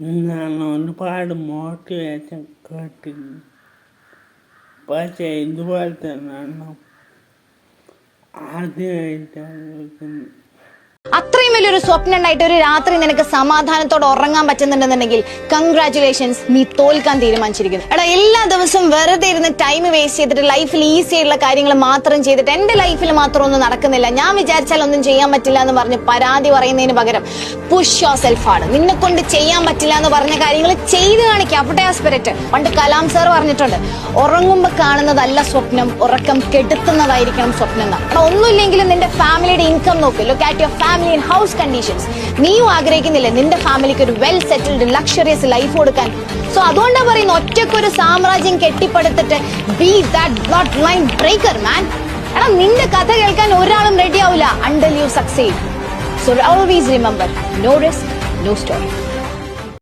ഞാൻ ഒരുപാട് മോട്ടിവേഷൻ കേട്ടിരുന്നു. പക്ഷേ ഇതുപോലെ തന്നെയാണ് ആദ്യമായിട്ടാണ്. അത്രയും വലിയൊരു സ്വപ്നം ഉണ്ടായിട്ട് ഒരു രാത്രി നിനക്ക് സമാധാനത്തോടെ ഉറങ്ങാൻ പറ്റുന്നുണ്ടെന്നുണ്ടെങ്കിൽ കൺഗ്രാറ്റുലേഷൻസ്, നീ തോൽക്കാൻ തീരുമാനിച്ചിരിക്കുന്നു. എടാ, എല്ലാ ദിവസവും വെറുതെ ഇരുന്ന് ടൈം വേസ്റ്റ് ചെയ്തിട്ട് ലൈഫിൽ ഈസി ആയിട്ടുള്ള കാര്യങ്ങൾ മാത്രം ചെയ്തിട്ട് എന്റെ ലൈഫിൽ മാത്രം ഒന്നും നടക്കുന്നില്ല, ഞാൻ വിചാരിച്ചാൽ ഒന്നും ചെയ്യാൻ പറ്റില്ല എന്ന് പറഞ്ഞ് പരാതി പറയുന്നതിന് പകരം പുഷ് യുവർ സെൽഫ് ആണ്. നിന്നെ കൊണ്ട് ചെയ്യാൻ പറ്റില്ല എന്ന് പറഞ്ഞ കാര്യങ്ങൾ ചെയ്ത് കാണിക്കുക. അവിടെ ആ സ്പിരിറ്റ്. പണ്ട് കലാം സാർ പറഞ്ഞിട്ടുണ്ട്, ഉറങ്ങുമ്പോ കാണുന്നതല്ല സ്വപ്നം, ഉറക്കം കെടുത്തുന്നതായിരിക്കണം സ്വപ്നം എന്നാണ്. ഒന്നുമില്ലെങ്കിലും നിന്റെ ഫാമിലിയുടെ ഇൻകം നോക്ക്. Look at your family and house conditions. നീയും ആഗ്രഹിക്കുന്നില്ലേ നിന്റെ ഫാമിലിക്ക് ഒരു വെൽ സെറ്റിൽഡ് ലക്ഷറിയസ് ലൈഫ് കൊടുക്കാൻ? സോ അതുകൊണ്ടാണ് പറയുന്നത്, ഒറ്റക്കൊരു സാമ്രാജ്യം കെട്ടിപ്പടുത്തിട്ട് be that blood line breaker man. എടാ, നിന്റെ കഥ കേൾക്കാൻ ഒരാളും റെഡി ആവില്ല until you succeed. So always remember, no risk, no story.